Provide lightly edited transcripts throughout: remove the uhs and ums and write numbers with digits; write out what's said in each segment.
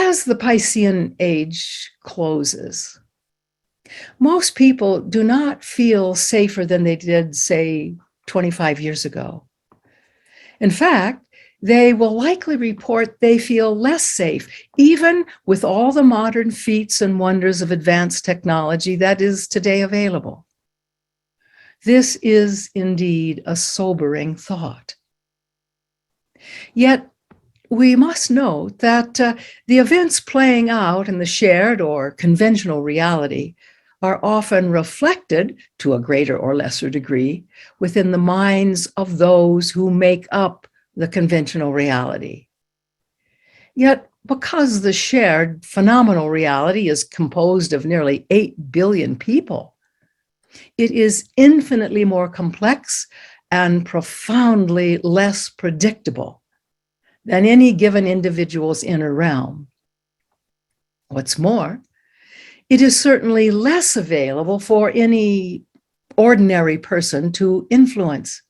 As the Piscean age closes, most people do not feel safer than they did, say, 25 years ago. In fact, they will likely report they feel less safe, even with all the modern feats and wonders of advanced technology that is today available. This is indeed a sobering thought. Yet, we must note that the events playing out in the shared or conventional reality are often reflected, to a greater or lesser degree, within the minds of those who make up the conventional reality. Yet, because the shared phenomenal reality is composed of nearly 8 billion people, it is infinitely more complex and profoundly less predictable than any given individual's inner realm. What's more, it is certainly less available for any ordinary person to influence.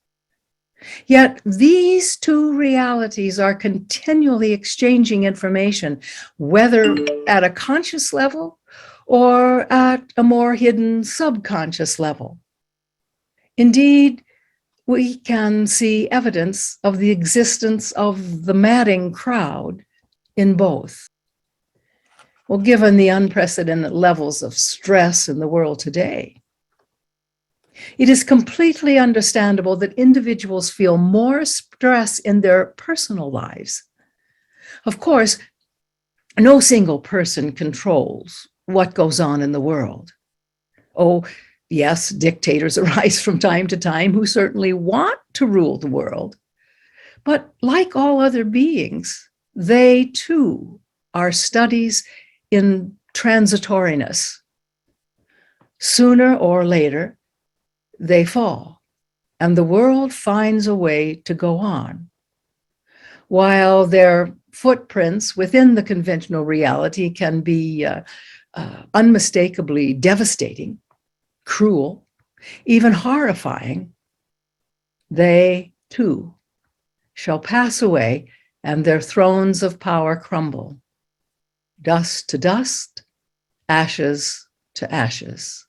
Yet these two realities are continually exchanging information, whether at a conscious level or at a more hidden subconscious level. Indeed, we can see evidence of the existence of the madding crowd in both. Well, given the unprecedented levels of stress in the world today, it is completely understandable that individuals feel more stress in their personal lives. Of course, no single person controls what goes on in the world. Oh, yes, dictators arise from time to time who certainly want to rule the world. But like all other beings, they too are studies in transitoriness. Sooner or later, they fall, and the world finds a way to go on. While their footprints within the conventional reality can be unmistakably devastating, cruel, even horrifying, they too shall pass away and their thrones of power crumble, dust to dust, ashes to ashes.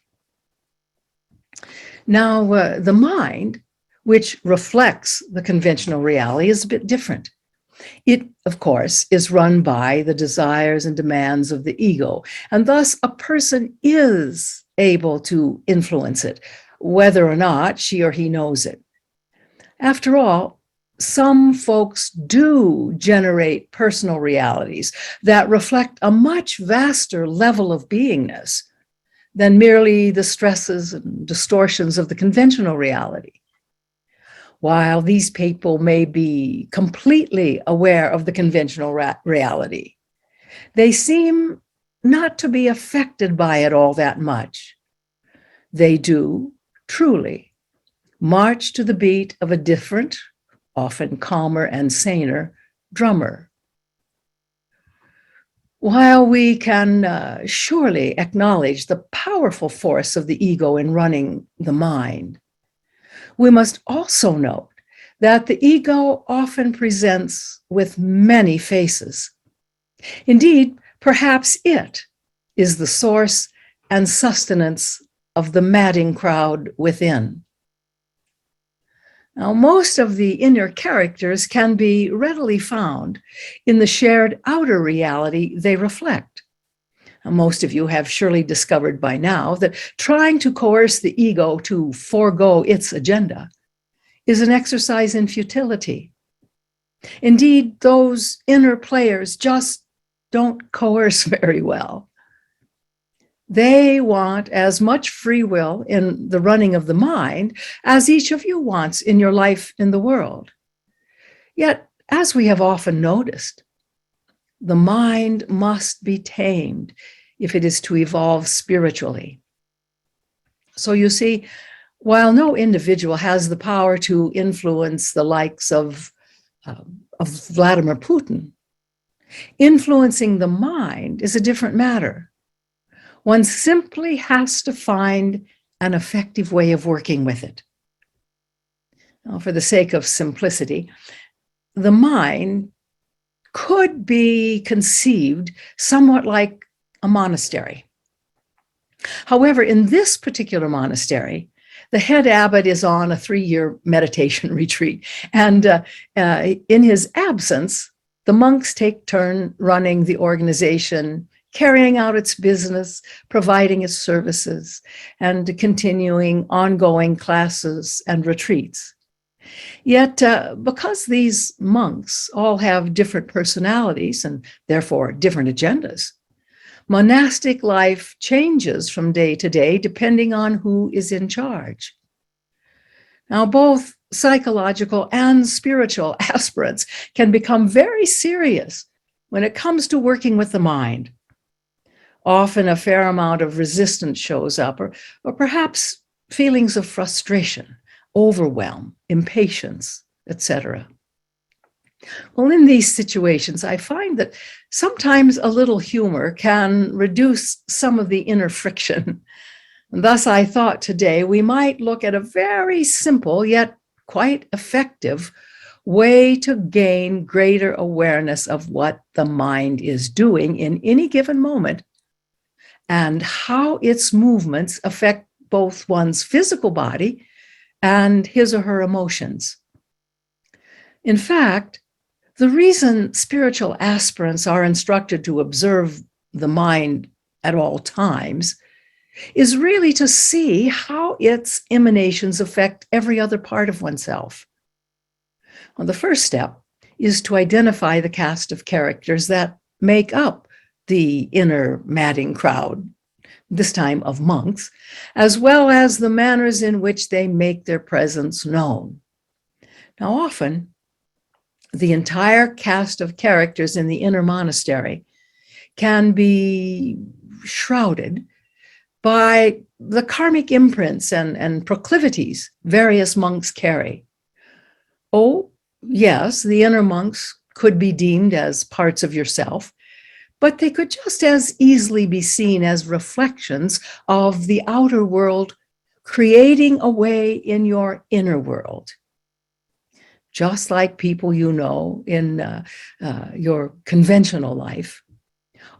Now, the mind, which reflects the conventional reality, is a bit different. It, of course, is run by the desires and demands of the ego, and thus a person is able to influence it, whether or not she or he knows it. After all, some folks do generate personal realities that reflect a much vaster level of beingness than merely the stresses and distortions of the conventional reality. While these people may be completely aware of the conventional reality, they seem not to be affected by it all that much. They do, truly, march to the beat of a different, often calmer and saner, drummer. While we can surely acknowledge the powerful force of the ego in running the mind, we must also note that the ego often presents with many faces. Indeed, perhaps it is the source and sustenance of the madding crowd within. Now, most of the inner characters can be readily found in the shared outer reality they reflect. Now, most of you have surely discovered by now that trying to coerce the ego to forego its agenda is an exercise in futility. Indeed, those inner players just don't coerce very well. They want as much free will in the running of the mind as each of you wants in your life in the world. Yet, as we have often noticed, the mind must be tamed if it is to evolve spiritually. So you see, while no individual has the power to influence the likes of Vladimir Putin, influencing the mind is a different matter. One simply has to find an effective way of working with it. Now, for the sake of simplicity, the mind could be conceived somewhat like a monastery. However, in this particular monastery, the head abbot is on a 3-year meditation retreat. And in his absence, the monks take turn running the organization, carrying out its business, providing its services, and continuing ongoing classes and retreats. Yet, because these monks all have different personalities and therefore different agendas, monastic life changes from day to day depending on who is in charge. Now, both psychological and spiritual aspirants can become very serious when it comes to working with the mind. Often a fair amount of resistance shows up, or perhaps feelings of frustration, overwhelm, impatience, etc. Well, in these situations, I find that sometimes a little humor can reduce some of the inner friction. And thus, I thought today we might look at a very simple yet quite effective way to gain greater awareness of what the mind is doing in any given moment and how its movements affect both one's physical body and his or her emotions. In fact, the reason spiritual aspirants are instructed to observe the mind at all times is really to see how its emanations affect every other part of oneself. Well, the first step is to identify the cast of characters that make up the inner madding crowd, this time of monks, as well as the manners in which they make their presence known. Now, often, the entire cast of characters in the inner monastery can be shrouded by the karmic imprints and proclivities various monks carry. Oh, yes, the inner monks could be deemed as parts of yourself, but they could just as easily be seen as reflections of the outer world, creating a way in your inner world. Just like people you know in your conventional life,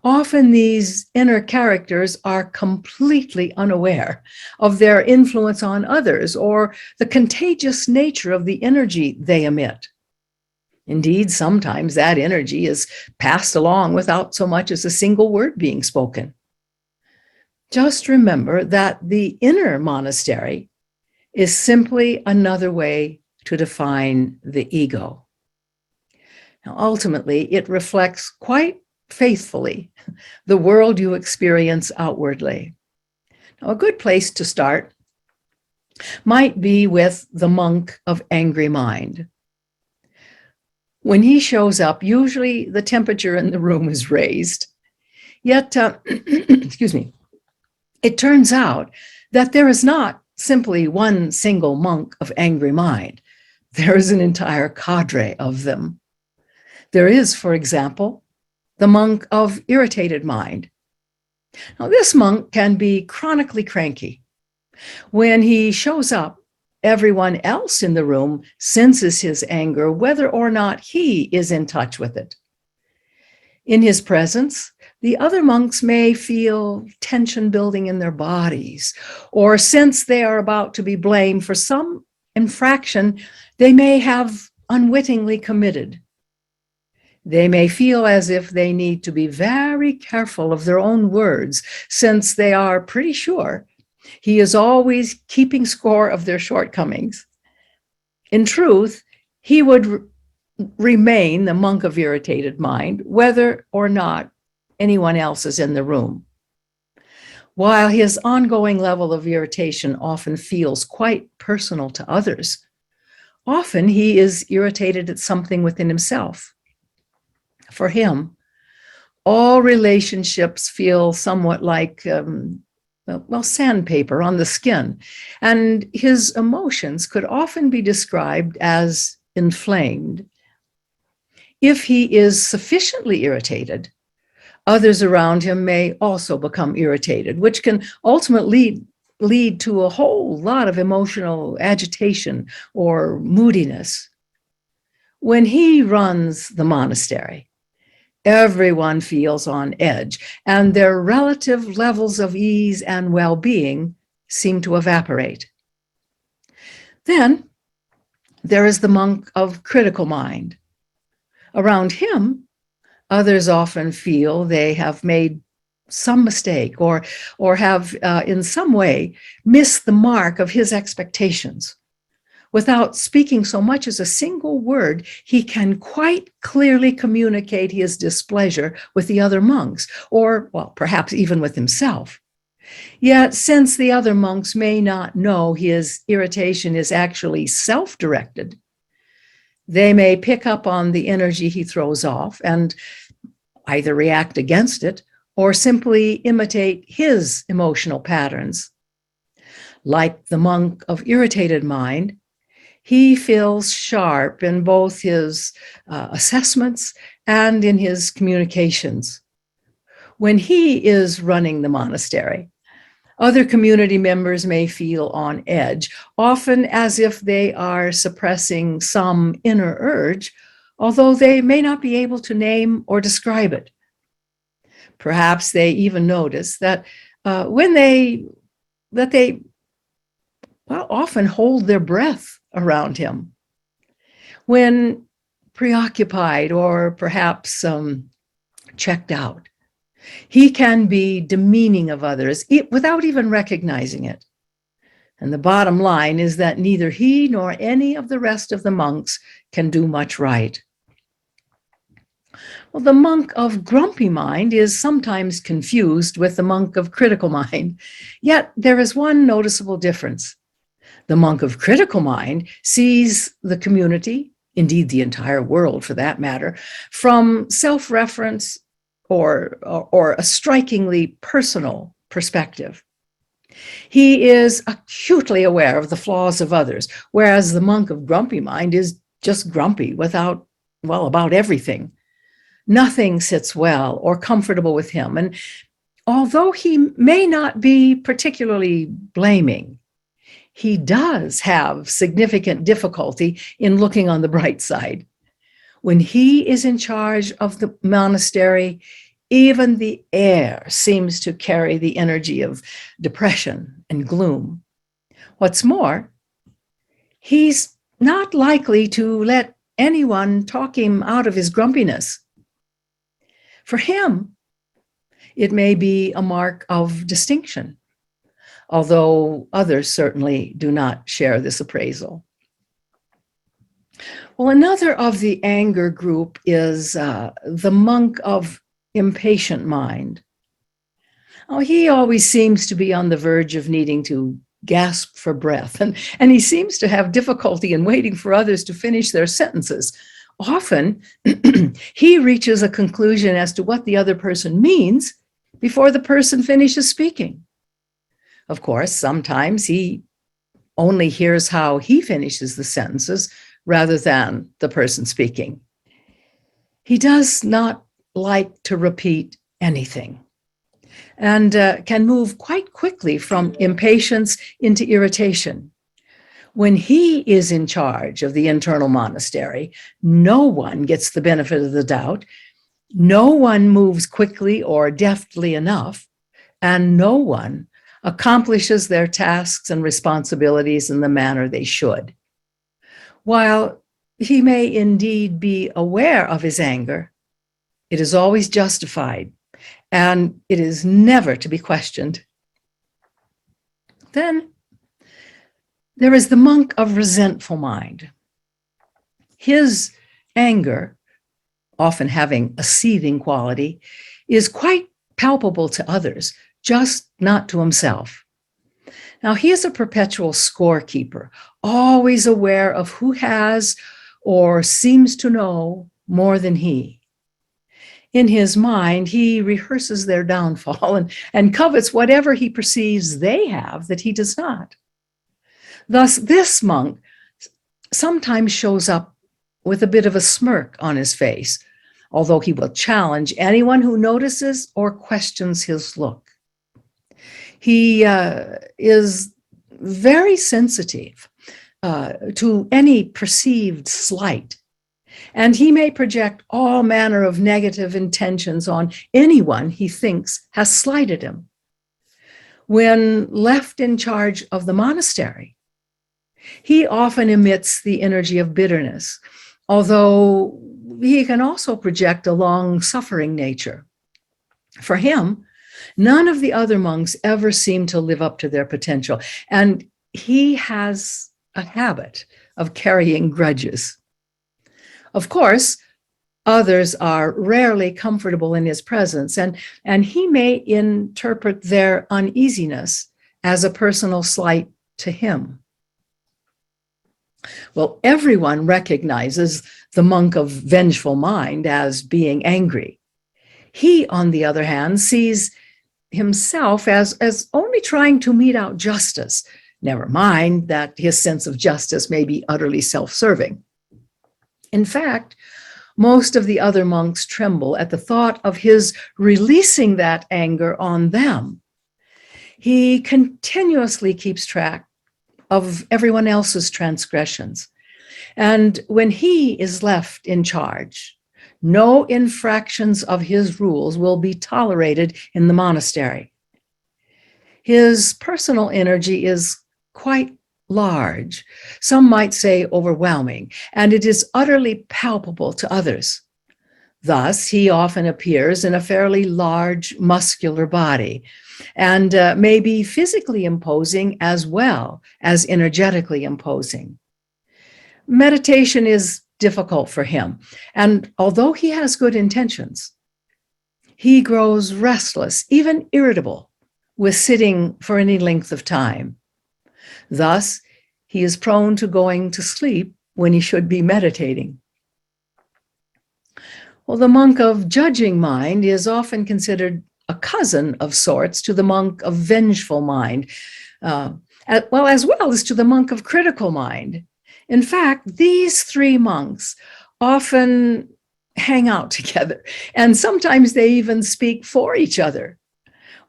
often these inner characters are completely unaware of their influence on others or the contagious nature of the energy they emit. Indeed, sometimes that energy is passed along without so much as a single word being spoken. Just remember that the inner monastery is simply another way to define the ego. Now, ultimately, it reflects quite faithfully the world you experience outwardly. Now, a good place to start might be with the monk of angry mind. When he shows up, usually the temperature in the room is raised. Yet, excuse me, it turns out that there is not simply one single monk of angry mind. There is an entire cadre of them. There is, for example, the monk of irritated mind. Now, this monk can be chronically cranky. When he shows up, everyone else in the room senses his anger, whether or not he is in touch with it. In his presence, the other monks may feel tension building in their bodies, or sense they are about to be blamed for some infraction they may have unwittingly committed. They may feel as if they need to be very careful of their own words, since they are pretty sure he is always keeping score of their shortcomings. In truth, he would remain the monk of irritated mind, whether or not anyone else is in the room. While his ongoing level of irritation often feels quite personal to others, often he is irritated at something within himself. For him, all relationships feel somewhat like sandpaper on the skin, and his emotions could often be described as inflamed. If he is sufficiently irritated, others around him may also become irritated, which can ultimately lead to a whole lot of emotional agitation or moodiness. When he runs the monastery, Everyone feels on edge, and their relative levels of ease and well-being seem to evaporate. Then there is the monk of critical mind. Around him, others often feel they have made some mistake or have in some way missed the mark of his expectations. Without speaking so much as a single word, he can quite clearly communicate his displeasure with the other monks, or, well, perhaps even with himself. Yet, since the other monks may not know his irritation is actually self-directed, they may pick up on the energy he throws off and either react against it or simply imitate his emotional patterns. Like the monk of irritated mind, he feels sharp in both his assessments and in his communications. When he is running the monastery, other community members may feel on edge, often as if they are suppressing some inner urge, although they may not be able to name or describe it. Perhaps they even notice that they often hold their breath around him. When preoccupied or perhaps checked out, he can be demeaning of others without even recognizing it. And the bottom line is that neither he nor any of the rest of the monks can do much right. Well, the monk of grumpy mind is sometimes confused with the monk of critical mind, yet there is one noticeable difference. The monk of critical mind sees the community, indeed the entire world for that matter, from self-reference or a strikingly personal perspective. He is acutely aware of the flaws of others, whereas the monk of grumpy mind is just grumpy about everything. Nothing sits well or comfortable with him. And although he may not be particularly blaming, he does have significant difficulty in looking on the bright side. When he is in charge of the monastery, even the air seems to carry the energy of depression and gloom. What's more, he's not likely to let anyone talk him out of his grumpiness. For him, it may be a mark of distinction, although others certainly do not share this appraisal. Well, another of the anger group is the monk of impatient mind. Oh, he always seems to be on the verge of needing to gasp for breath, and he seems to have difficulty in waiting for others to finish their sentences. Often, he reaches a conclusion as to what the other person means before the person finishes speaking. Of course, sometimes he only hears how he finishes the sentences rather than the person speaking. He does not like to repeat anything and can move quite quickly from impatience into irritation. When he is in charge of the internal monastery, no one gets the benefit of the doubt, no one moves quickly or deftly enough, and no one accomplishes their tasks and responsibilities in the manner they should. While he may indeed be aware of his anger, it is always justified, and it is never to be questioned. Then there is the monk of resentful mind. His anger, often having a seething quality, is quite palpable to others, just not to himself. Now, he is a perpetual scorekeeper, always aware of who has or seems to know more than he. In his mind, he rehearses their downfall and covets whatever he perceives they have that he does not. Thus, this monk sometimes shows up with a bit of a smirk on his face, although he will challenge anyone who notices or questions his look. He is very sensitive to any perceived slight, and he may project all manner of negative intentions on anyone he thinks has slighted him. When left in charge of the monastery, he often emits the energy of bitterness, although he can also project a long-suffering nature. For him, none of the other monks ever seem to live up to their potential, and he has a habit of carrying grudges. Of course, others are rarely comfortable in his presence, and he may interpret their uneasiness as a personal slight to him. Well, everyone recognizes the monk of vengeful mind as being angry. He, on the other hand, sees himself as only trying to mete out justice, never mind that his sense of justice may be utterly self-serving. In fact, most of the other monks tremble at the thought of his releasing that anger on them. He continuously keeps track of everyone else's transgressions. And when he is left in charge, no infractions of his rules will be tolerated in the monastery. His personal energy is quite large, some might say overwhelming, and it is utterly palpable to others. Thus, he often appears in a fairly large muscular body and may be physically imposing as well as energetically imposing. Meditation is difficult for him, and although he has good intentions, he grows restless, even irritable, with sitting for any length of time. Thus, he is prone to going to sleep when he should be meditating. Well, the monk of judging mind is often considered a cousin of sorts to the monk of vengeful mind, as well as to the monk of critical mind. In fact, these three monks often hang out together, and sometimes they even speak for each other.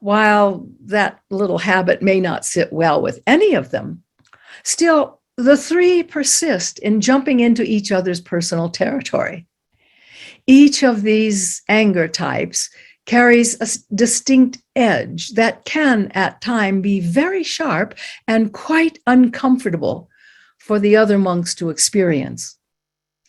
While that little habit may not sit well with any of them, still, the three persist in jumping into each other's personal territory. Each of these anger types carries a distinct edge that can, at times, be very sharp and quite uncomfortable for the other monks to experience.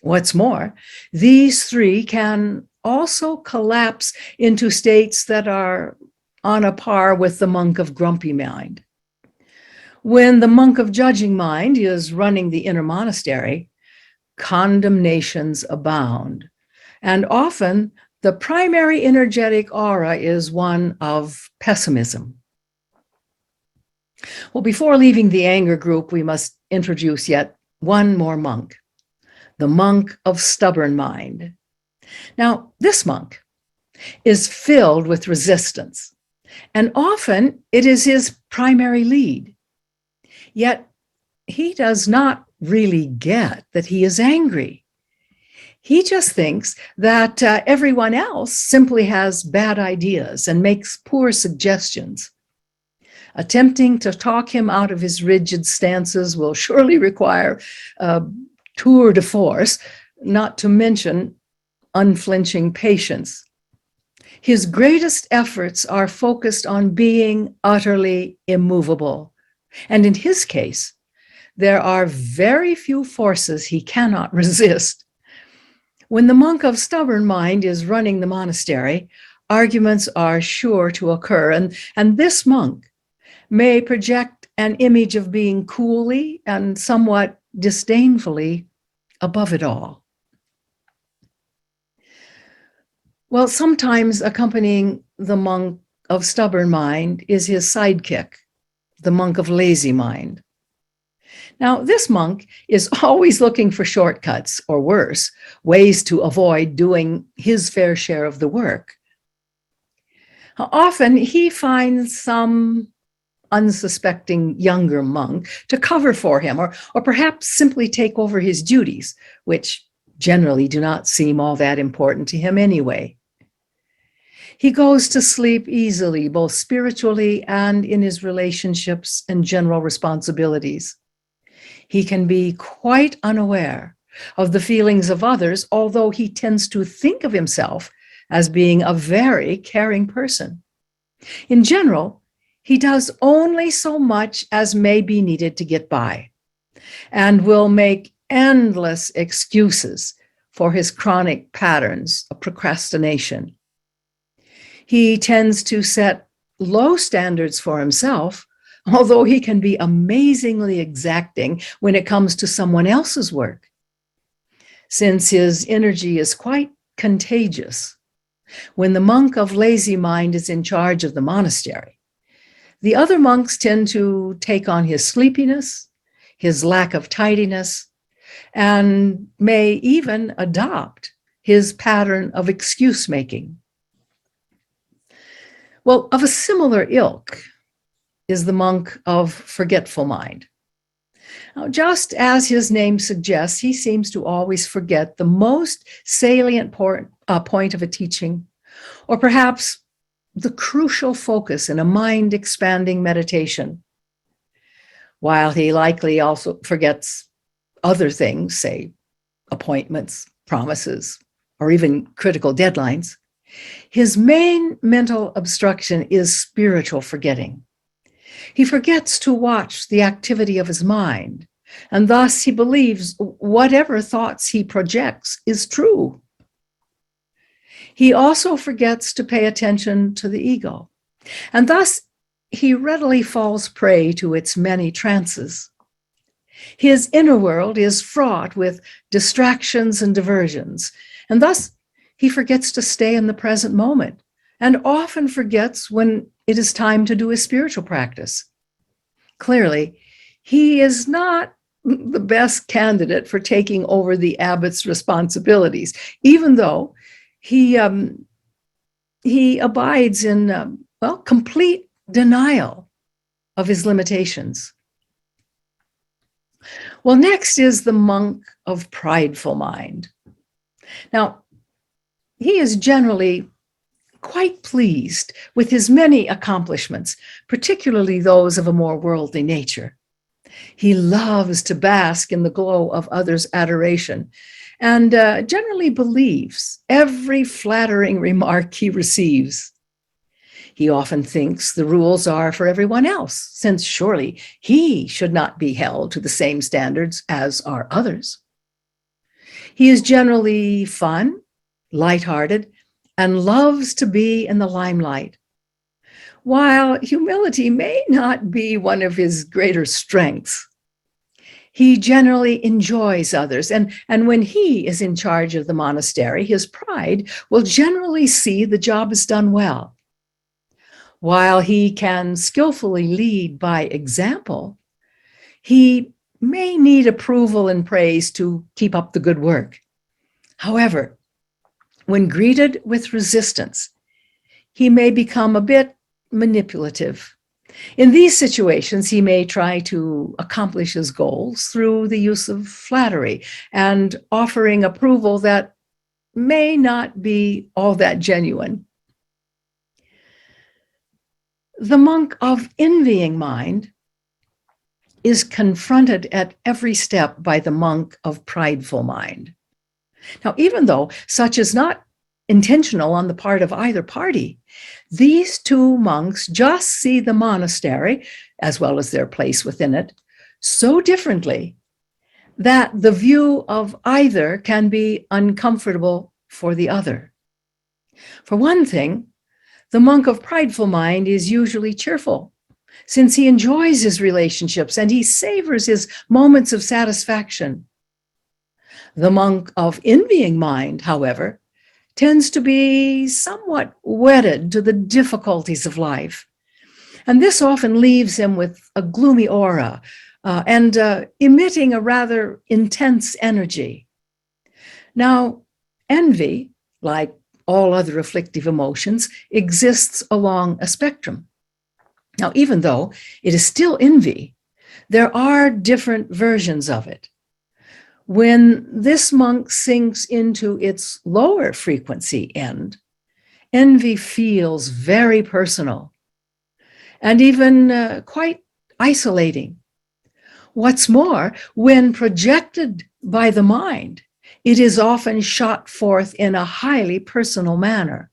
What's more, these three can also collapse into states that are on a par with the monk of grumpy mind. When the monk of judging mind is running the inner monastery, condemnations abound, and often the primary energetic aura is one of pessimism. Well, before leaving the anger group, we must introduce yet one more monk, the monk of stubborn mind. Now, this monk is filled with resistance, and often it is his primary lead. Yet he does not really get that he is angry. He just thinks that everyone else simply has bad ideas and makes poor suggestions. Attempting to talk him out of his rigid stances will surely require a tour de force, not to mention unflinching patience. His greatest efforts are focused on being utterly immovable. And in his case, there are very few forces he cannot resist. When the monk of stubborn mind is running the monastery, arguments are sure to occur, and this monk may project an image of being coolly and somewhat disdainfully above it all. Well, sometimes accompanying the monk of stubborn mind is his sidekick, the monk of lazy mind. Now, this monk is always looking for shortcuts, or worse, ways to avoid doing his fair share of the work. Often he finds some unsuspecting younger monk to cover for him, or perhaps simply take over his duties, which generally do not seem all that important to him anyway. He goes to sleep easily, both spiritually and in his relationships and general responsibilities. He can be quite unaware of the feelings of others, although he tends to think of himself as being a very caring person. In general, he does only so much as may be needed to get by, and will make endless excuses for his chronic patterns of procrastination. He tends to set low standards for himself, although he can be amazingly exacting when it comes to someone else's work. Since his energy is quite contagious, when the monk of lazy mind is in charge of the monastery, the other monks tend to take on his sleepiness, his lack of tidiness, and may even adopt his pattern of excuse making. Well, of a similar ilk is the monk of forgetful mind. Now, just as his name suggests, he seems to always forget the most salient point of a teaching, or perhaps the crucial focus in a mind-expanding meditation, while he likely also forgets other things, say appointments, promises, or even critical deadlines. His main mental obstruction is spiritual forgetting. He forgets to watch the activity of his mind, and thus he believes whatever thoughts he projects is true. He also forgets to pay attention to the ego, and thus he readily falls prey to its many trances. His inner world is fraught with distractions and diversions, and thus he forgets to stay in the present moment, and often forgets when it is time to do his spiritual practice. Clearly, he is not the best candidate for taking over the abbot's responsibilities, even though he abides in, complete denial of his limitations. Well, next is the monk of prideful mind. Now, he is generally quite pleased with his many accomplishments, particularly those of a more worldly nature. He loves to bask in the glow of others' adoration, and generally believes every flattering remark he receives. He often thinks the rules are for everyone else, since surely he should not be held to the same standards as are others. He is generally fun, lighthearted, and loves to be in the limelight. While humility may not be one of his greater strengths, he generally enjoys others, and when he is in charge of the monastery, his pride will generally see the job is done well. While he can skillfully lead by example, he may need approval and praise to keep up the good work. However, when greeted with resistance, he may become a bit manipulative. In these situations, he may try to accomplish his goals through the use of flattery and offering approval that may not be all that genuine. The monk of envying mind is confronted at every step by the monk of prideful mind. Now, even though such is not intentional on the part of either party, these two monks just see the monastery, as well as their place within it, so differently that the view of either can be uncomfortable for the other. For one thing, the monk of prideful mind is usually cheerful, since he enjoys his relationships and he savors his moments of satisfaction. The monk of envying mind, however, tends to be somewhat wedded to the difficulties of life. And this often leaves him with a gloomy aura and emitting a rather intense energy. Now, envy, like all other afflictive emotions, exists along a spectrum. Now, even though it is still envy, there are different versions of it. When this monk sinks into its lower frequency end, envy feels very personal and even quite isolating. What's more, when projected by the mind, it is often shot forth in a highly personal manner.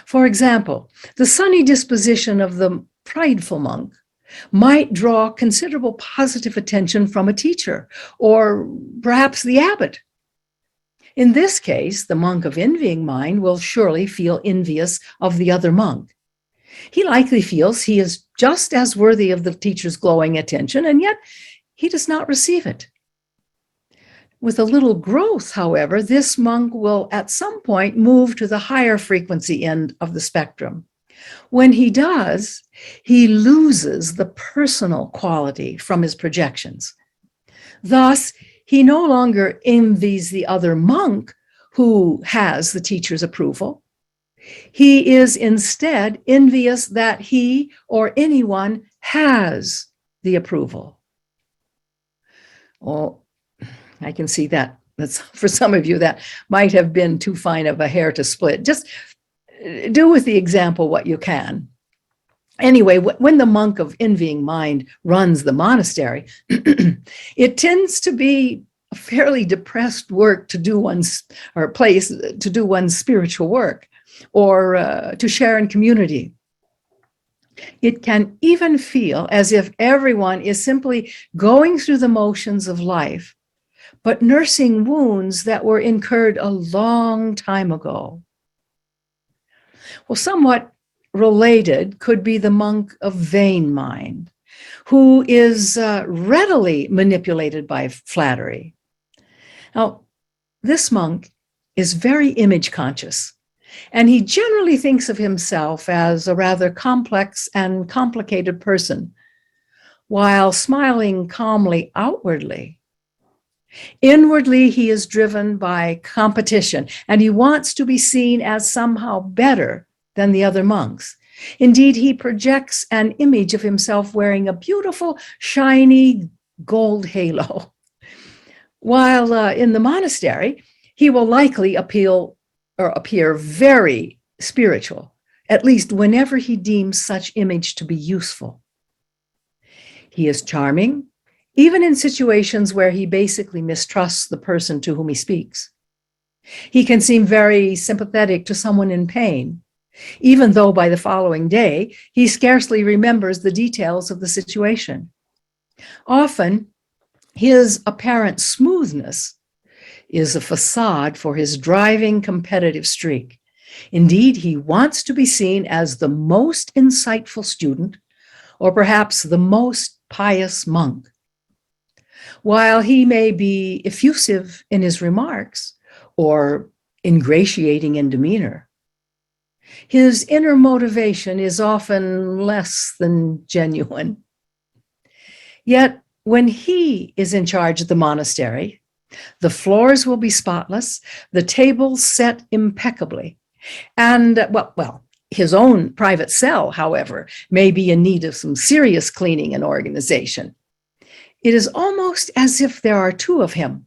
For example, the sunny disposition of the prideful monk might draw considerable positive attention from a teacher or perhaps the abbot. In this case, the monk of envying mind will surely feel envious of the other monk. He likely feels he is just as worthy of the teacher's glowing attention, and yet he does not receive it. With a little growth, however, this monk will at some point move to the higher frequency end of the spectrum. When he does, he loses the personal quality from his projections. Thus, he no longer envies the other monk who has the teacher's approval. He is instead envious that he or anyone has the approval. Oh, I can see that. That's, for some of you, that might have been too fine of a hair to split. Just do with the example what you can. Anyway, when the monk of envying mind runs the monastery, it tends to be a fairly depressed work to do one's, or place to do one's spiritual work, or to share in community. It can even feel as if everyone is simply going through the motions of life, but nursing wounds that were incurred a long time ago. Well, somewhat related could be the monk of vain mind, who is readily manipulated by flattery. Now, this monk is very image conscious, and he generally thinks of himself as a rather complex and complicated person, while smiling calmly outwardly. Inwardly, he is driven by competition, and he wants to be seen as somehow better than the other monks. Indeed, he projects an image of himself wearing a beautiful, shiny gold halo. While in the monastery, he will likely appear very spiritual, at least whenever he deems such image to be useful. He is charming, even in situations where he basically mistrusts the person to whom he speaks. He can seem very sympathetic to someone in pain, even though by the following day, he scarcely remembers the details of the situation. Often, his apparent smoothness is a facade for his driving competitive streak. Indeed, he wants to be seen as the most insightful student, or perhaps the most pious monk. While he may be effusive in his remarks or ingratiating in demeanor, his inner motivation is often less than genuine. Yet, when he is in charge of the monastery, the floors will be spotless, the tables set impeccably, and, his own private cell, however, may be in need of some serious cleaning and organization. It is almost as if there are two of him,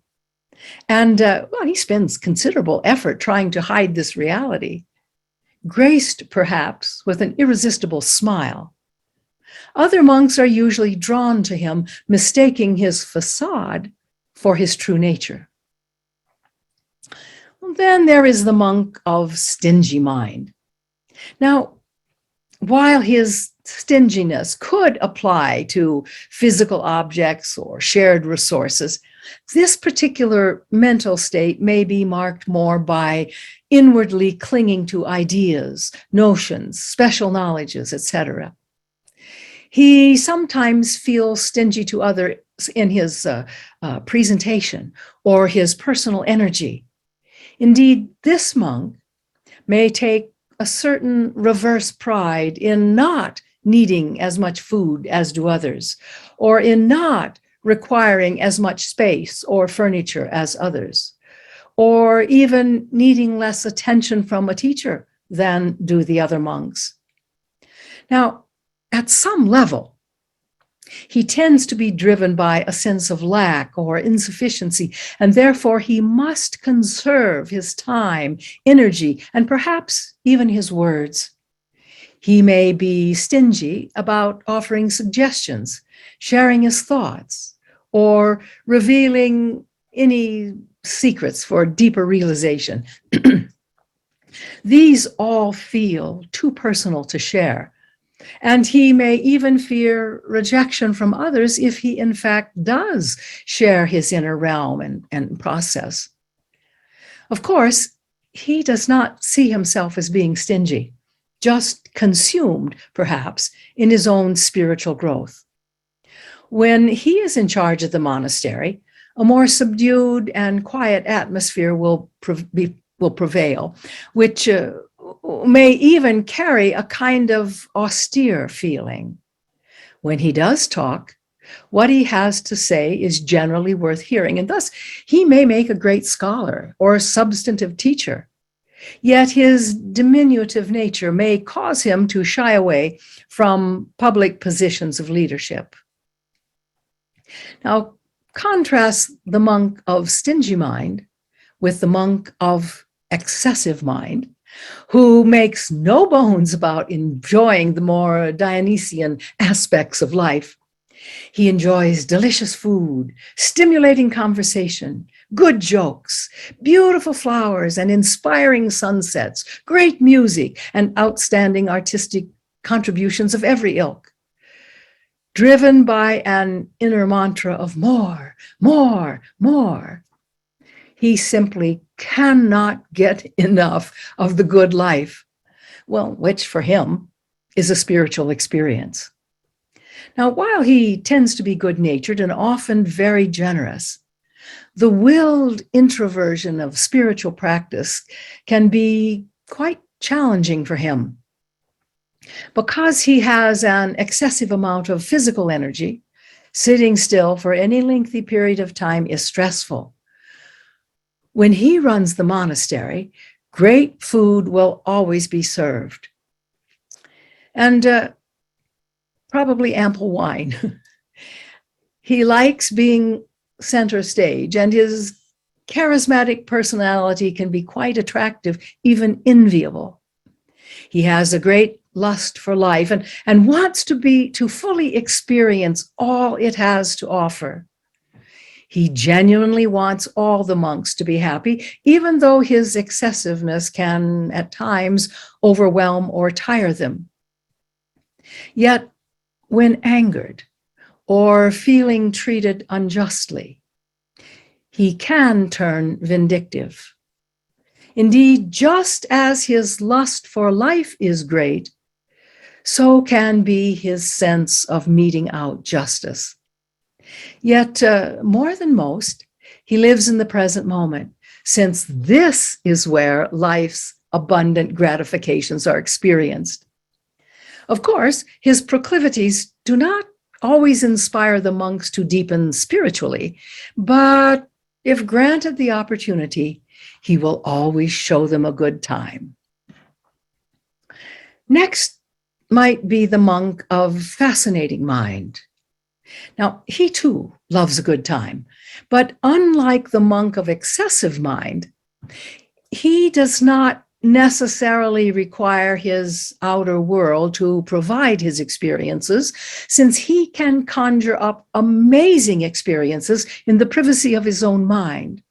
and he spends considerable effort trying to hide this reality, graced perhaps with an irresistible smile. Other monks are usually drawn to him, mistaking his facade for his true nature. Then there is the monk of stingy mind. Now, while his stinginess could apply to physical objects or shared resources, this particular mental state may be marked more by inwardly clinging to ideas, notions, special knowledges, etc. He sometimes feels stingy to others in his presentation or his personal energy. Indeed, this monk may take a certain reverse pride in not needing as much food as do others, or in not requiring as much space or furniture as others, or even needing less attention from a teacher than do the other monks. Now, at some level, he tends to be driven by a sense of lack or insufficiency, and therefore he must conserve his time, energy, and perhaps even his words. He may be stingy about offering suggestions, sharing his thoughts, or revealing any secrets for deeper realization. These all feel too personal to share, and he may even fear rejection from others if he, in fact, does share his inner realm and process. Of course, he does not see himself as being stingy, just consumed, perhaps, in his own spiritual growth. When he is in charge of the monastery, a more subdued and quiet atmosphere will prevail, which may even carry a kind of austere feeling. When he does talk, what he has to say is generally worth hearing, and thus he may make a great scholar or substantive teacher. Yet his diminutive nature may cause him to shy away from public positions of leadership. Now, contrast the monk of stingy mind with the monk of excessive mind, who makes no bones about enjoying the more Dionysian aspects of life. He enjoys delicious food, stimulating conversation, good jokes, beautiful flowers and inspiring sunsets, great music, and outstanding artistic contributions of every ilk. Driven by an inner mantra of more, more, more, he simply cannot get enough of the good life, well, which for him is a spiritual experience. Now, while he tends to be good-natured and often very generous, the willed introversion of spiritual practice can be quite challenging for him. Because he has an excessive amount of physical energy, sitting still for any lengthy period of time is stressful. When he runs the monastery, great food will always be served, and probably ample wine. He likes being center stage, and his charismatic personality can be quite attractive, even enviable. He has a great lust for life and wants to fully experience all it has to offer. He genuinely wants all the monks to be happy, even though his excessiveness can at times overwhelm or tire them. Yet, when angered or feeling treated unjustly, he can turn vindictive. Indeed, just as his lust for life is great, so can be his sense of meting out justice. Yet, more than most, he lives in the present moment, since this is where life's abundant gratifications are experienced. Of course, his proclivities do not always inspire the monks to deepen spiritually, but if granted the opportunity, he will always show them a good time. Next might be the monk of fascinating mind. Now, he too loves a good time, but unlike the monk of excessive mind, he does not necessarily require his outer world to provide his experiences, since he can conjure up amazing experiences in the privacy of his own mind.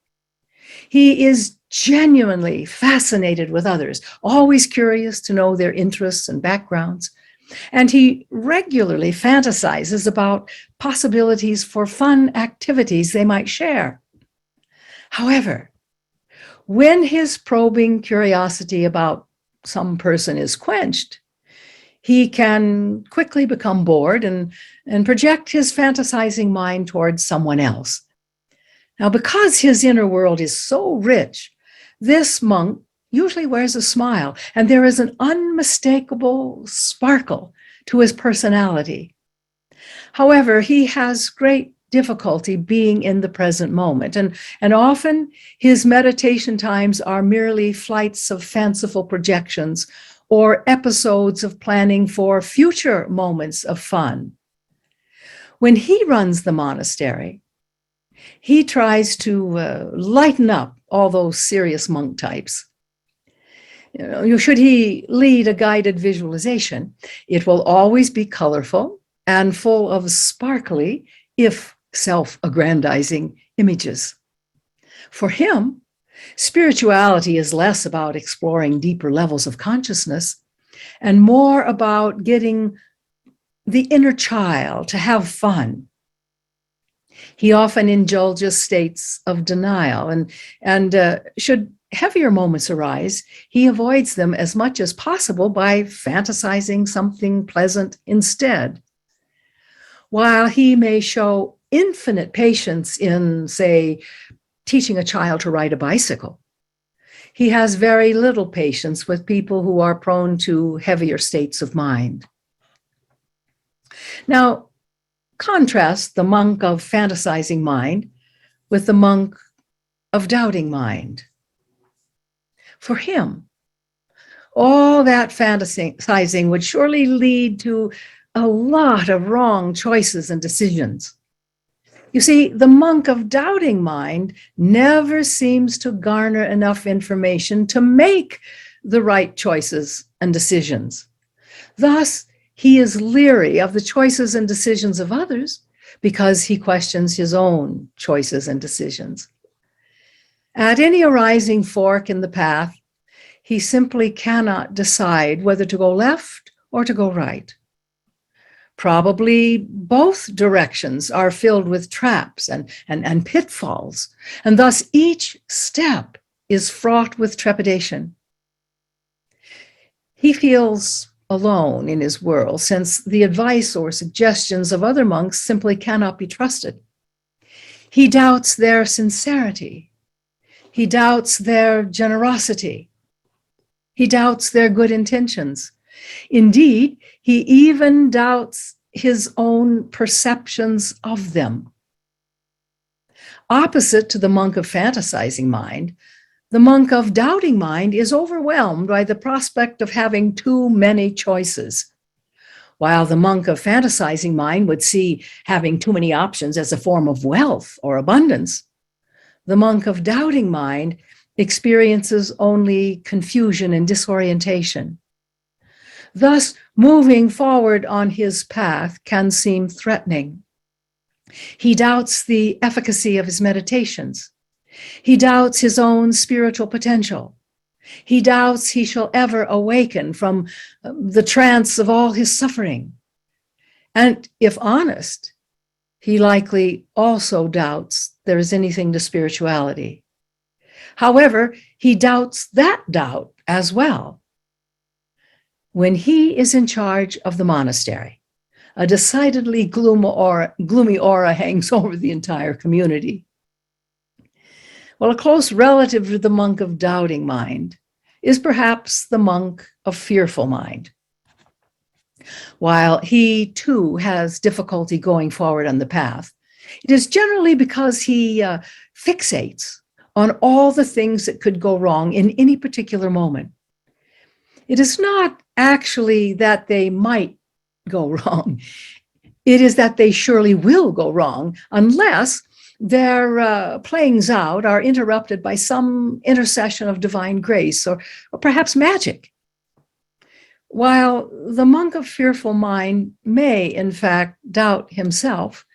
He is genuinely fascinated with others, always curious to know their interests and backgrounds, and he regularly fantasizes about possibilities for fun activities they might share. However, when his probing curiosity about some person is quenched, he can quickly become bored and project his fantasizing mind towards someone else. Now, because his inner world is so rich, this monk usually wears a smile, and there is an unmistakable sparkle to his personality. However, he has great difficulty being in the present moment, and often his meditation times are merely flights of fanciful projections or episodes of planning for future moments of fun. When he runs the monastery, he tries to lighten up all those serious monk types. Should he lead a guided visualization, it will always be colorful and full of sparkly, if self-aggrandizing images. For him, spirituality is less about exploring deeper levels of consciousness and more about getting the inner child to have fun. He often indulges states of denial, and should heavier moments arise, he avoids them as much as possible by fantasizing something pleasant instead. While he may show infinite patience in, say, teaching a child to ride a bicycle, he has very little patience with people who are prone to heavier states of mind. Now, contrast the monk of fantasizing mind with the monk of doubting mind. For him, all that fantasizing would surely lead to a lot of wrong choices and decisions. You see, the monk of doubting mind never seems to garner enough information to make the right choices and decisions. Thus, he is leery of the choices and decisions of others because he questions his own choices and decisions. At any arising fork in the path, he simply cannot decide whether to go left or to go right. Probably both directions are filled with traps and pitfalls, and thus each step is fraught with trepidation. He feels alone in his world, since the advice or suggestions of other monks simply cannot be trusted. He doubts their sincerity. He doubts their generosity. He doubts their good intentions. Indeed, he even doubts his own perceptions of them. Opposite to the monk of fantasizing mind, the monk of doubting mind is overwhelmed by the prospect of having too many choices. While the monk of fantasizing mind would see having too many options as a form of wealth or abundance, the monk of doubting mind experiences only confusion and disorientation. Thus, moving forward on his path can seem threatening. He doubts the efficacy of his meditations. He doubts his own spiritual potential. He doubts he shall ever awaken from the trance of all his suffering. And if honest, he likely also doubts there is anything to spirituality. However, he doubts that doubt as well. When he is in charge of the monastery, a decidedly gloomy aura hangs over the entire community. Well, a close relative to the monk of doubting mind is perhaps the monk of fearful mind. While he too has difficulty going forward on the path, it is generally because he fixates on all the things that could go wrong in any particular moment. It is not actually that they might go wrong. It is that they surely will go wrong unless their playings out are interrupted by some intercession of divine grace or perhaps magic. While the monk of fearful mind may, in fact, doubt himself,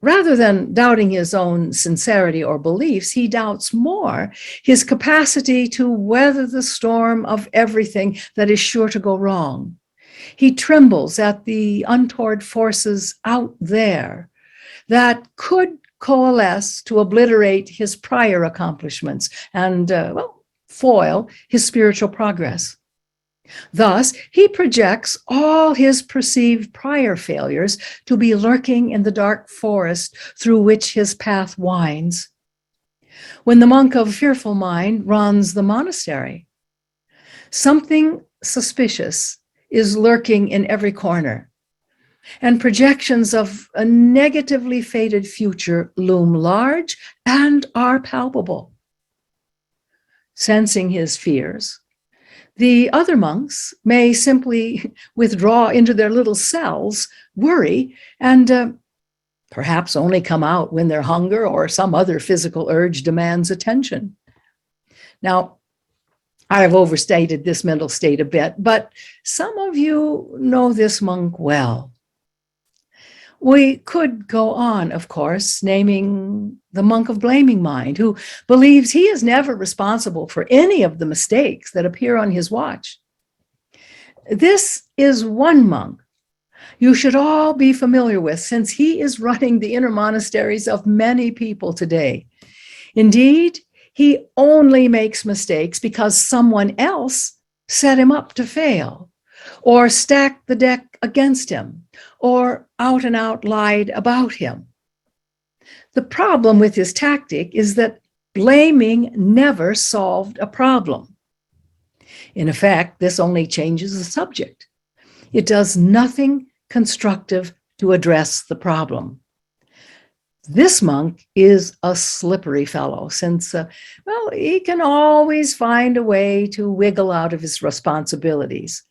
rather than doubting his own sincerity or beliefs, he doubts more his capacity to weather the storm of everything that is sure to go wrong. He trembles at the untoward forces out there that could coalesce to obliterate his prior accomplishments and, foil his spiritual progress. Thus, he projects all his perceived prior failures to be lurking in the dark forest through which his path winds. When the monk of fearful mind runs the monastery, something suspicious is lurking in every corner, and projections of a negatively fated future loom large and are palpable. Sensing his fears, the other monks may simply withdraw into their little cells, worry, and perhaps only come out when their hunger or some other physical urge demands attention. Now, I've overstated this mental state a bit, but some of you know this monk well. We could go on, of course, naming the monk of blaming mind, who believes he is never responsible for any of the mistakes that appear on his watch. This is one monk you should all be familiar with, since he is running the inner monasteries of many people today. Indeed, he only makes mistakes because someone else set him up to fail, or stacked the deck against him, or out and out lied about him. The problem with his tactic is that blaming never solved a problem. In effect, this only changes the subject. It does nothing constructive to address the problem. This monk is a slippery fellow, since, he can always find a way to wiggle out of his responsibilities.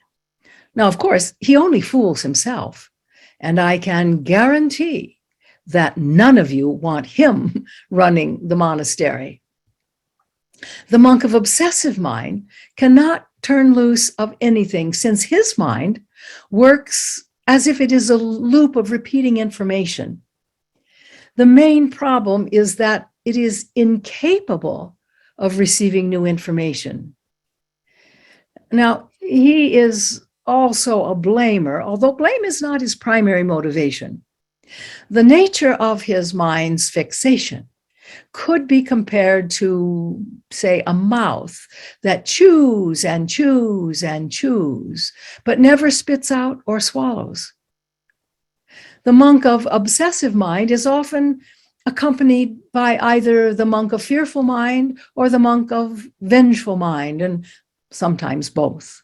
Now, of course, he only fools himself, and I can guarantee that none of you want him running the monastery. The monk of obsessive mind cannot turn loose of anything, since his mind works as if it is a loop of repeating information. The main problem is that it is incapable of receiving new information. Now, he is also a blamer, although blame is not his primary motivation. The nature of his mind's fixation could be compared to, say, a mouth that chews and chews and chews, but never spits out or swallows. The monk of obsessive mind is often accompanied by either the monk of fearful mind or the monk of vengeful mind, and sometimes both.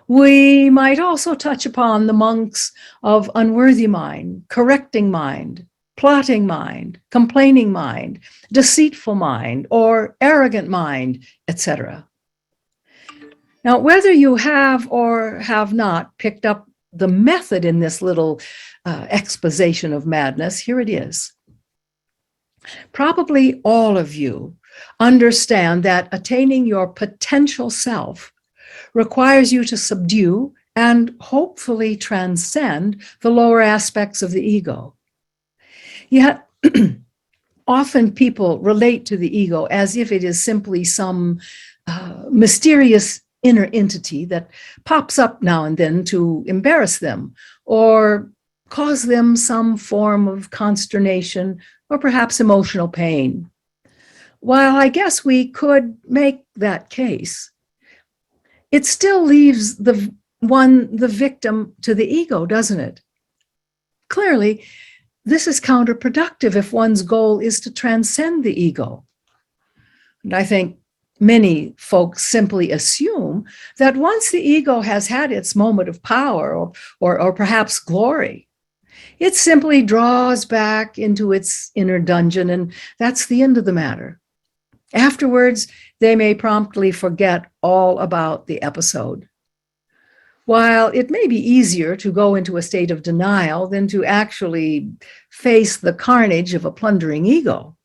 We might also touch upon the monks of unworthy mind, correcting mind, plotting mind, complaining mind, deceitful mind, or arrogant mind, etc. Now, whether you have or have not picked up the method in this little exposition of madness, here it is. Probably all of you understand that attaining your potential self requires you to subdue and hopefully transcend the lower aspects of the ego. Yet, often people relate to the ego as if it is simply some mysterious inner entity that pops up now and then to embarrass them or cause them some form of consternation or perhaps emotional pain. While I guess we could make that case, it still leaves the victim to the ego, doesn't it? Clearly, this is counterproductive if one's goal is to transcend the ego. And I think many folks simply assume that once the ego has had its moment of power or perhaps glory, it simply draws back into its inner dungeon, and that's the end of the matter. Afterwards, they may promptly forget all about the episode. While it may be easier to go into a state of denial than to actually face the carnage of a plundering ego,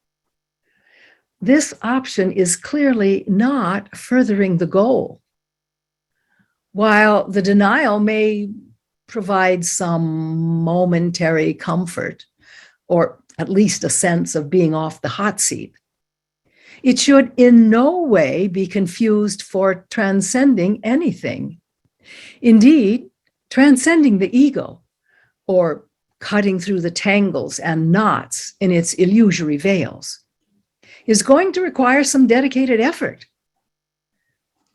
this option is clearly not furthering the goal. While the denial may provide some momentary comfort, or at least a sense of being off the hot seat, it should in no way be confused for transcending anything. Indeed, transcending the ego, or cutting through the tangles and knots in its illusory veils, is going to require some dedicated effort.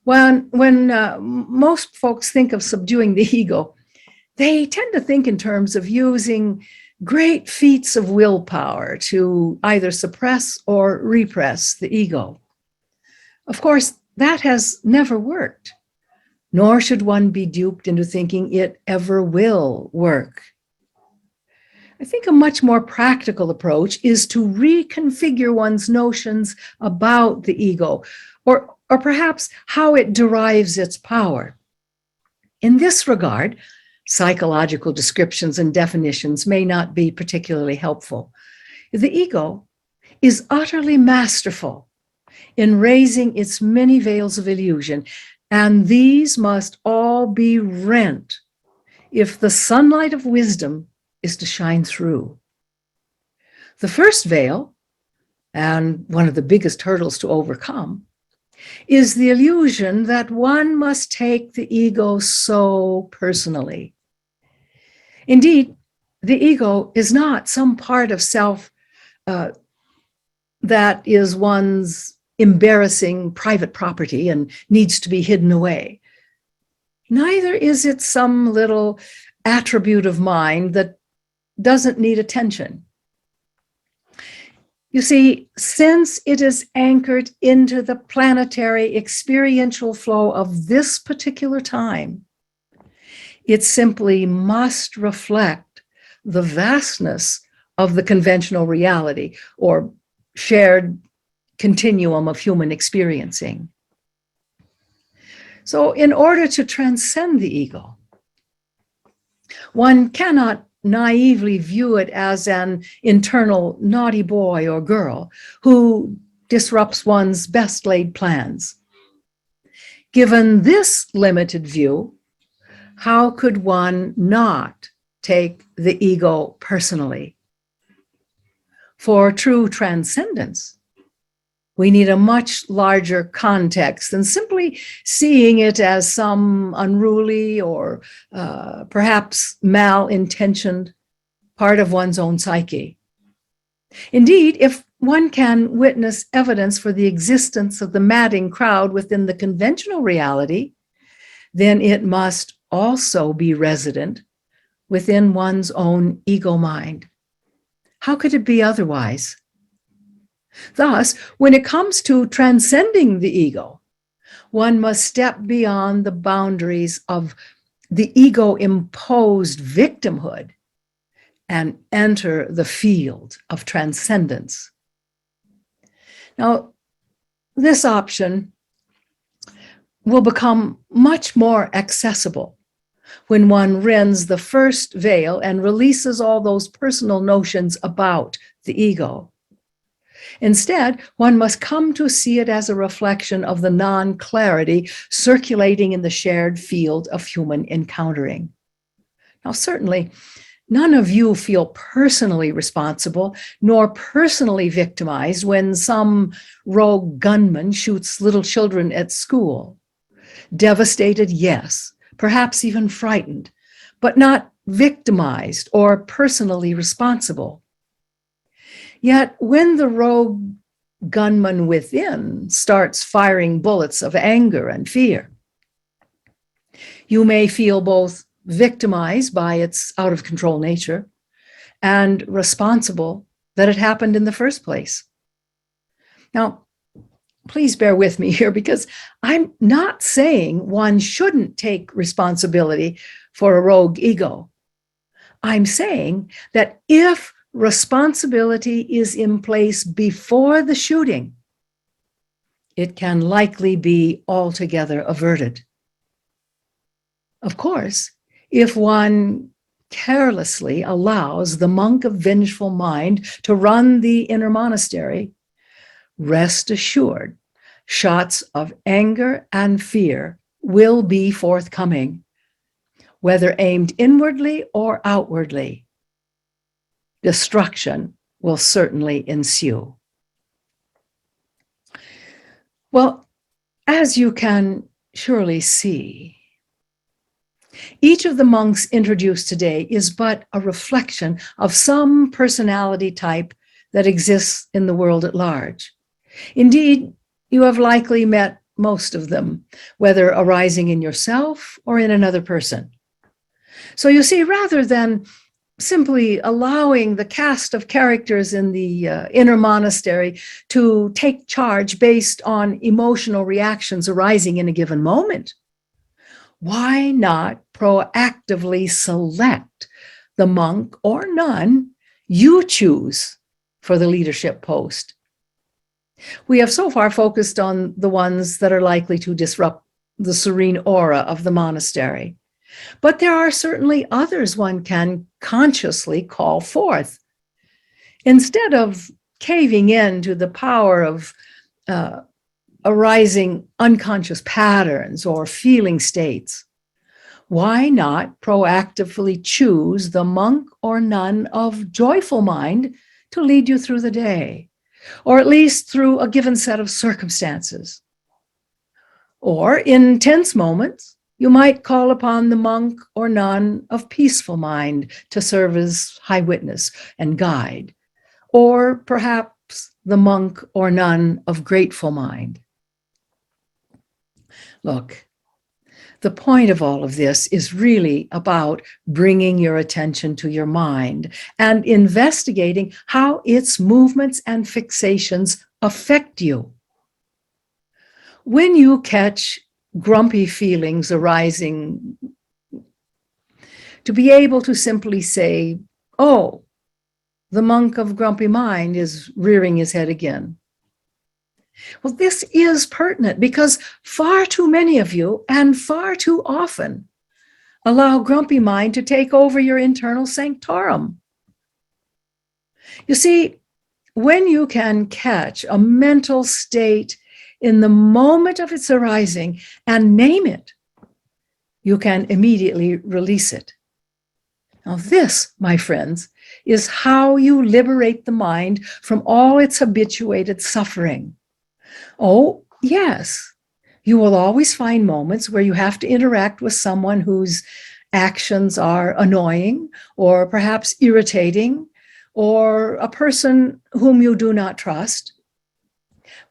When most folks think of subduing the ego, they tend to think in terms of using great feats of willpower to either suppress or repress the ego. Of course, that has never worked, nor should one be duped into thinking it ever will work. I think a much more practical approach is to reconfigure one's notions about the ego, or perhaps how it derives its power. In this regard, psychological descriptions and definitions may not be particularly helpful. The ego is utterly masterful in raising its many veils of illusion, and these must all be rent if the sunlight of wisdom is to shine through. The first veil, and one of the biggest hurdles to overcome, is the illusion that one must take the ego so personally. Indeed, the ego is not some part of self that is one's embarrassing private property and needs to be hidden away. Neither is it some little attribute of mind that doesn't need attention. You see, since it is anchored into the planetary experiential flow of this particular time, it simply must reflect the vastness of the conventional reality or shared continuum of human experiencing. So, in order to transcend the ego, one cannot naively view it as an internal naughty boy or girl who disrupts one's best laid plans. Given this limited view, how could one not take the ego personally? For true transcendence, we need a much larger context than simply seeing it as some unruly or perhaps mal-intentioned part of one's own psyche. Indeed, if one can witness evidence for the existence of the madding crowd within the conventional reality, then it must also be resident within one's own ego mind. How could it be otherwise? Thus, when it comes to transcending the ego, one must step beyond the boundaries of the ego-imposed victimhood and enter the field of transcendence. Now, this option will become much more accessible when one rends the first veil and releases all those personal notions about the ego. Instead, one must come to see it as a reflection of the non-clarity circulating in the shared field of human encountering. Now, certainly, none of you feel personally responsible nor personally victimized when some rogue gunman shoots little children at school. Devastated, yes, perhaps even frightened, but not victimized or personally responsible. Yet when the rogue gunman within starts firing bullets of anger and fear, you may feel both victimized by its out-of-control nature and responsible that it happened in the first place. Now, please bear with me here, because I'm not saying one shouldn't take responsibility for a rogue ego. I'm saying that if responsibility is in place before the shooting, it can likely be altogether averted. Of course, if one carelessly allows the monk of vengeful mind to run the inner monastery, rest assured, shots of anger and fear will be forthcoming, whether aimed inwardly or outwardly. Destruction will certainly ensue. Well, as you can surely see, each of the monks introduced today is but a reflection of some personality type that exists in the world at large. Indeed, you have likely met most of them, whether arising in yourself or in another person. So you see, rather than simply allowing the cast of characters in the inner monastery to take charge based on emotional reactions arising in a given moment, why not proactively select the monk or nun you choose for the leadership post? We have so far focused on the ones that are likely to disrupt the serene aura of the monastery. But there are certainly others one can consciously call forth. Instead of caving in to the power of arising unconscious patterns or feeling states, why not proactively choose the monk or nun of joyful mind to lead you through the day, or at least through a given set of circumstances? Or in tense moments, you might call upon the monk or nun of peaceful mind to serve as high witness and guide, or perhaps the monk or nun of grateful mind. Look, the point of all of this is really about bringing your attention to your mind and investigating how its movements and fixations affect you. When you catch grumpy feelings arising, to be able to simply say, oh, the monk of grumpy mind is rearing his head again. Well, this is pertinent because far too many of you, and far too often, allow grumpy mind to take over your internal sanctorum. You see, when you can catch a mental state in the moment of its arising and name it, you can immediately release it. Now, this, my friends, is how you liberate the mind from all its habituated suffering. Oh, yes, you will always find moments where you have to interact with someone whose actions are annoying or perhaps irritating, or a person whom you do not trust.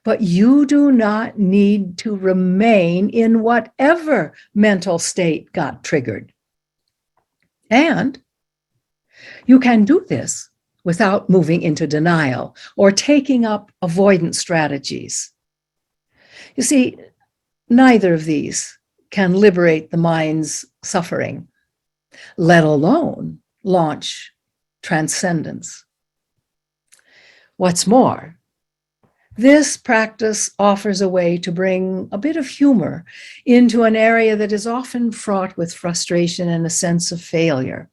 But you do not need to remain in whatever mental state got triggered. And you can do this without moving into denial or taking up avoidance strategies. You see, neither of these can liberate the mind's suffering, let alone launch transcendence. What's more, this practice offers a way to bring a bit of humor into an area that is often fraught with frustration and a sense of failure.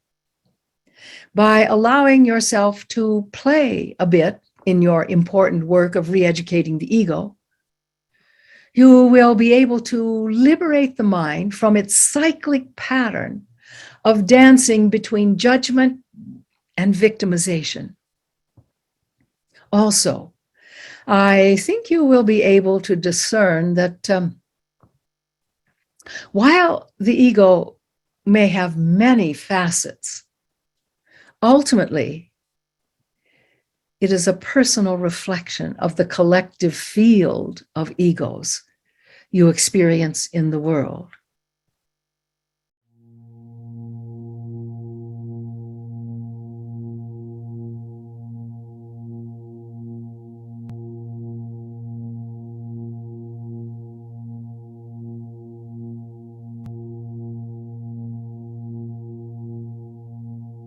By allowing yourself to play a bit in your important work of re-educating the ego, you will be able to liberate the mind from its cyclic pattern of dancing between judgment and victimization. Also, I think you will be able to discern that while the ego may have many facets, ultimately, it is a personal reflection of the collective field of egos you experience in the world.